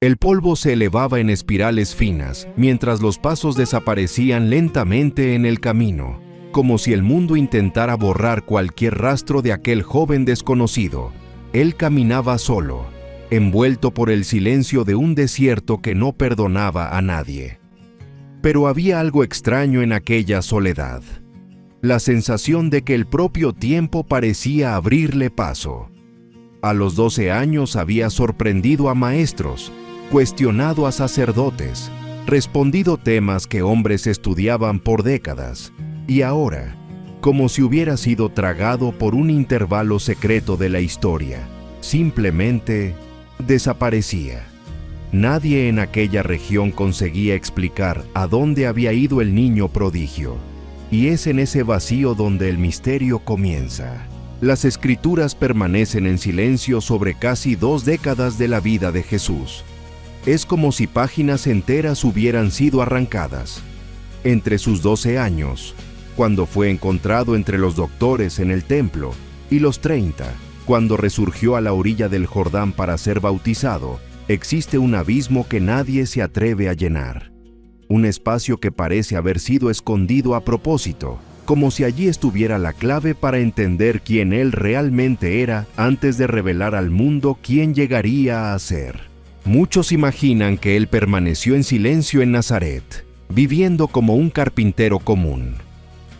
El polvo se elevaba en espirales finas, mientras los pasos desaparecían lentamente en el camino, como si el mundo intentara borrar cualquier rastro de aquel joven desconocido. Él caminaba solo, envuelto por el silencio de un desierto que no perdonaba a nadie. Pero había algo extraño en aquella soledad. La sensación de que el propio tiempo parecía abrirle paso. A los 12 años había sorprendido a maestros, cuestionado a sacerdotes, respondido temas que hombres estudiaban por décadas, y ahora, como si hubiera sido tragado por un intervalo secreto de la historia, simplemente desaparecía. Nadie en aquella región conseguía explicar a dónde había ido el niño prodigio, y es en ese vacío donde el misterio comienza. Las Escrituras permanecen en silencio sobre casi 2 décadas de la vida de Jesús. Es como si páginas enteras hubieran sido arrancadas. Entre sus 12 años, cuando fue encontrado entre los doctores en el templo, y los 30, cuando resurgió a la orilla del Jordán para ser bautizado, existe un abismo que nadie se atreve a llenar. Un espacio que parece haber sido escondido a propósito, como si allí estuviera la clave para entender quién él realmente era antes de revelar al mundo quién llegaría a ser. Muchos imaginan que él permaneció en silencio en Nazaret, viviendo como un carpintero común.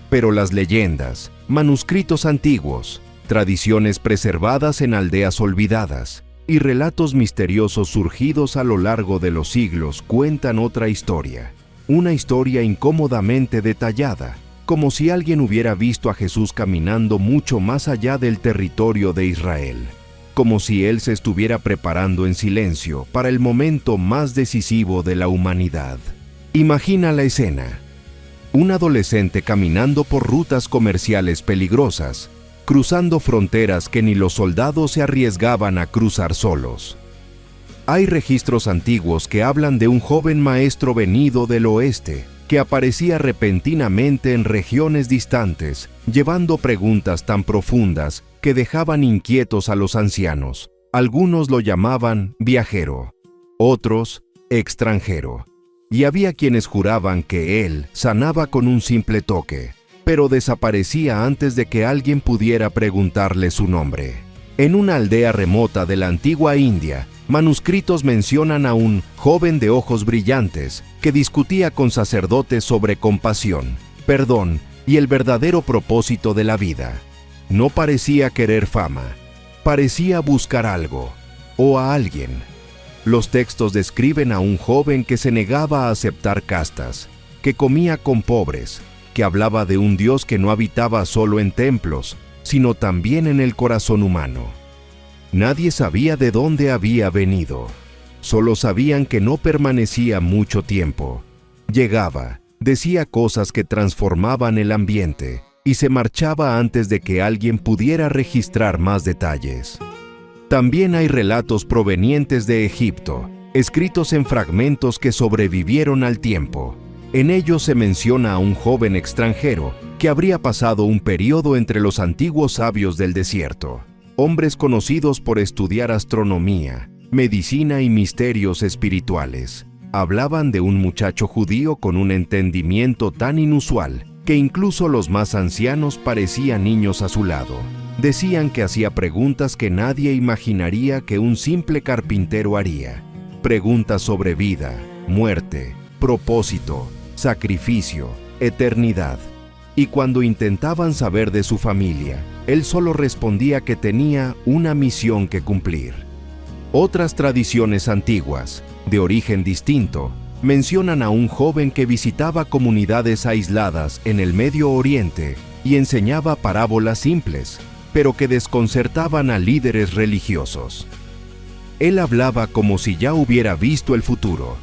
Pero las leyendas, manuscritos antiguos, tradiciones preservadas en aldeas olvidadas y relatos misteriosos surgidos a lo largo de los siglos cuentan otra historia. Una historia incómodamente detallada, como si alguien hubiera visto a Jesús caminando mucho más allá del territorio de Israel, como si él se estuviera preparando en silencio para el momento más decisivo de la humanidad. Imagina la escena. Un adolescente caminando por rutas comerciales peligrosas, cruzando fronteras que ni los soldados se arriesgaban a cruzar solos. Hay registros antiguos que hablan de un joven maestro venido del oeste, que aparecía repentinamente en regiones distantes, llevando preguntas tan profundas que dejaban inquietos a los ancianos. Algunos lo llamaban viajero, otros extranjero, y había quienes juraban que él sanaba con un simple toque, pero desaparecía antes de que alguien pudiera preguntarle su nombre. En una aldea remota de la antigua India, manuscritos mencionan a un joven de ojos brillantes que discutía con sacerdotes sobre compasión, perdón y el verdadero propósito de la vida. No parecía querer fama, parecía buscar algo o a alguien. Los textos describen a un joven que se negaba a aceptar castas, que comía con pobres, que hablaba de un Dios que no habitaba solo en templos, sino también en el corazón humano. Nadie sabía de dónde había venido. Solo sabían que no permanecía mucho tiempo. Llegaba, decía cosas que transformaban el ambiente y se marchaba antes de que alguien pudiera registrar más detalles. También hay relatos provenientes de Egipto, escritos en fragmentos que sobrevivieron al tiempo. En ellos se menciona a un joven extranjero que habría pasado un periodo entre los antiguos sabios del desierto, hombres conocidos por estudiar astronomía, medicina y misterios espirituales. Hablaban de un muchacho judío con un entendimiento tan inusual que incluso los más ancianos parecían niños a su lado. Decían que hacía preguntas que nadie imaginaría que un simple carpintero haría. Preguntas sobre vida, muerte, propósito, sacrificio, eternidad. Y cuando intentaban saber de su familia, él solo respondía que tenía una misión que cumplir. Otras tradiciones antiguas, de origen distinto, mencionan a un joven que visitaba comunidades aisladas en el Medio Oriente y enseñaba parábolas simples, pero que desconcertaban a líderes religiosos. Él hablaba como si ya hubiera visto el futuro.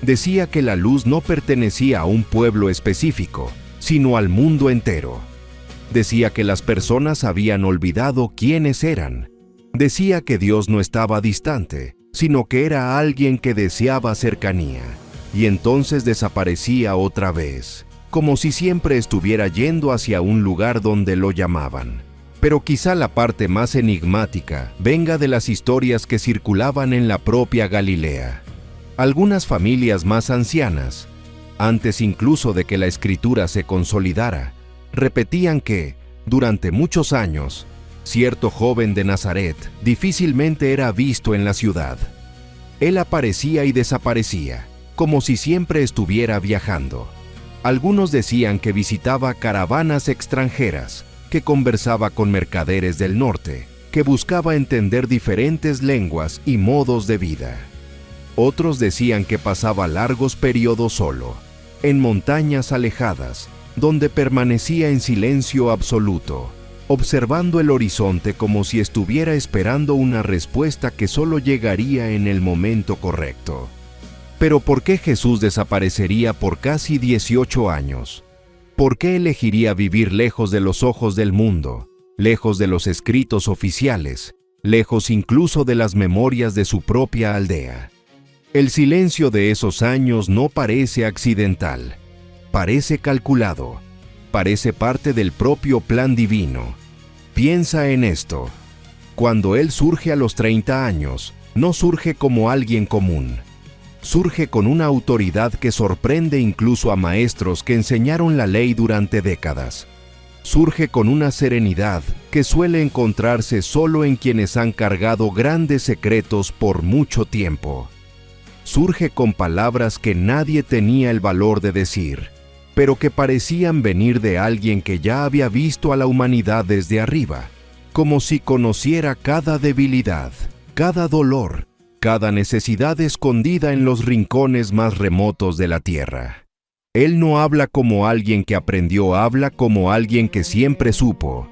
Decía que la luz no pertenecía a un pueblo específico, sino al mundo entero. Decía que las personas habían olvidado quiénes eran. Decía que Dios no estaba distante, sino que era alguien que deseaba cercanía. Y entonces desaparecía otra vez, como si siempre estuviera yendo hacia un lugar donde lo llamaban. Pero quizá la parte más enigmática venga de las historias que circulaban en la propia Galilea. Algunas familias más ancianas, antes incluso de que la Escritura se consolidara, repetían que, durante muchos años, cierto joven de Nazaret difícilmente era visto en la ciudad. Él aparecía y desaparecía, como si siempre estuviera viajando. Algunos decían que visitaba caravanas extranjeras, que conversaba con mercaderes del norte, que buscaba entender diferentes lenguas y modos de vida. Otros decían que pasaba largos periodos solo, en montañas alejadas, donde permanecía en silencio absoluto, observando el horizonte como si estuviera esperando una respuesta que solo llegaría en el momento correcto. Pero ¿por qué Jesús desaparecería por casi 18 años? ¿Por qué elegiría vivir lejos de los ojos del mundo, lejos de los escritos oficiales, lejos incluso de las memorias de su propia aldea? El silencio de esos años no parece accidental, parece calculado, parece parte del propio plan divino. Piensa en esto. Cuando Él surge a los 30 años, no surge como alguien común. Surge con una autoridad que sorprende incluso a maestros que enseñaron la ley durante décadas. Surge con una serenidad que suele encontrarse solo en quienes han cargado grandes secretos por mucho tiempo. Surge con palabras que nadie tenía el valor de decir, pero que parecían venir de alguien que ya había visto a la humanidad desde arriba, como si conociera cada debilidad, cada dolor, cada necesidad escondida en los rincones más remotos de la tierra. Él no habla como alguien que aprendió, habla como alguien que siempre supo.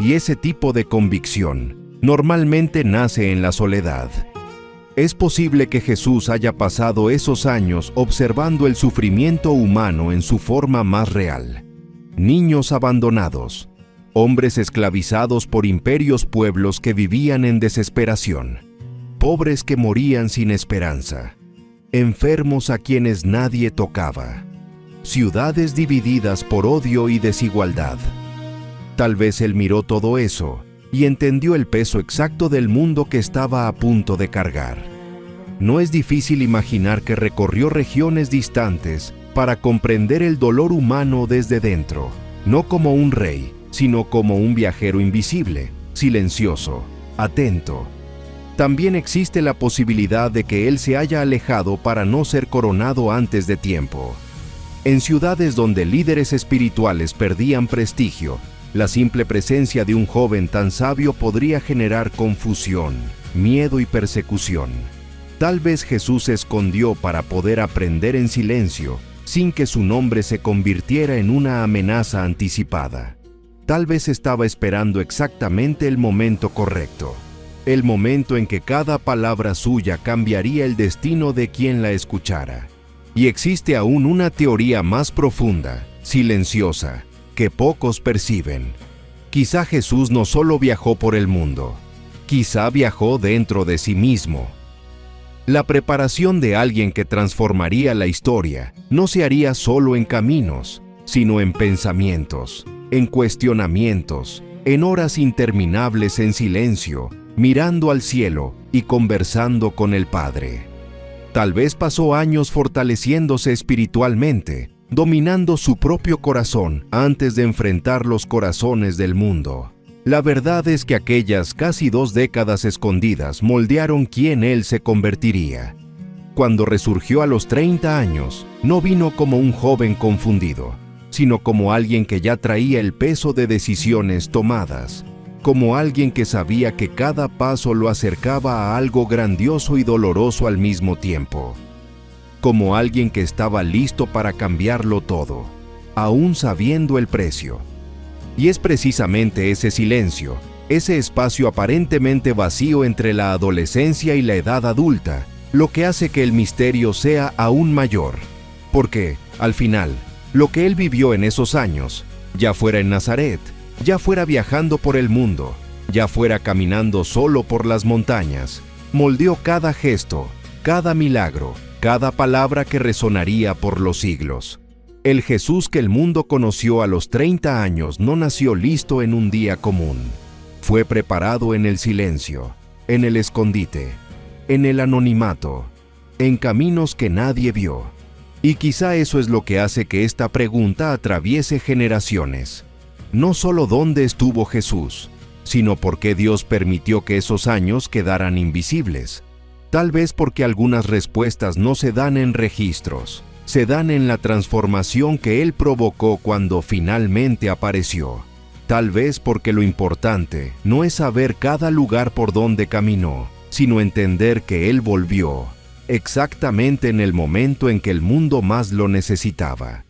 Y ese tipo de convicción normalmente nace en la soledad. Es posible que Jesús haya pasado esos años observando el sufrimiento humano en su forma más real. Niños abandonados, hombres esclavizados por imperios, pueblos que vivían en desesperación, pobres que morían sin esperanza, enfermos a quienes nadie tocaba, ciudades divididas por odio y desigualdad. Tal vez Él miró todo eso y entendió el peso exacto del mundo que estaba a punto de cargar. No es difícil imaginar que recorrió regiones distantes para comprender el dolor humano desde dentro, no como un rey, sino como un viajero invisible, silencioso, atento. También existe la posibilidad de que Él se haya alejado para no ser coronado antes de tiempo. En ciudades donde líderes espirituales perdían prestigio, la simple presencia de un joven tan sabio podría generar confusión, miedo y persecución. Tal vez Jesús se escondió para poder aprender en silencio, sin que su nombre se convirtiera en una amenaza anticipada. Tal vez estaba esperando exactamente el momento correcto, el momento en que cada palabra suya cambiaría el destino de quien la escuchara. Y existe aún una teoría más profunda, silenciosa, que pocos perciben. Quizá Jesús no solo viajó por el mundo, quizá viajó dentro de sí mismo. La preparación de alguien que transformaría la historia no se haría solo en caminos, sino en pensamientos, en cuestionamientos, en horas interminables en silencio, mirando al cielo y conversando con el Padre. Tal vez pasó años fortaleciéndose espiritualmente, dominando su propio corazón antes de enfrentar los corazones del mundo. La verdad es que aquellas casi 2 décadas escondidas moldearon quién Él se convertiría. Cuando resurgió a los 30 años, no vino como un joven confundido, sino como alguien que ya traía el peso de decisiones tomadas, como alguien que sabía que cada paso lo acercaba a algo grandioso y doloroso al mismo tiempo, como alguien que estaba listo para cambiarlo todo, aún sabiendo el precio. Y es precisamente ese silencio, ese espacio aparentemente vacío entre la adolescencia y la edad adulta, lo que hace que el misterio sea aún mayor. Porque, al final, lo que Él vivió en esos años, ya fuera en Nazaret, ya fuera viajando por el mundo, ya fuera caminando solo por las montañas, moldeó cada gesto, cada milagro, cada palabra que resonaría por los siglos. El Jesús que el mundo conoció a los 30 años no nació listo en un día común. Fue preparado en el silencio, en el escondite, en el anonimato. en caminos que nadie vio. Y quizá eso es lo que hace que esta pregunta atraviese generaciones. No solo dónde estuvo Jesús, sino por qué Dios permitió que esos años quedaran invisibles. Tal vez porque algunas respuestas no se dan en registros, se dan en la transformación que Él provocó cuando finalmente apareció. Tal vez porque lo importante no es saber cada lugar por donde caminó, sino entender que Él volvió, exactamente en el momento en que el mundo más lo necesitaba.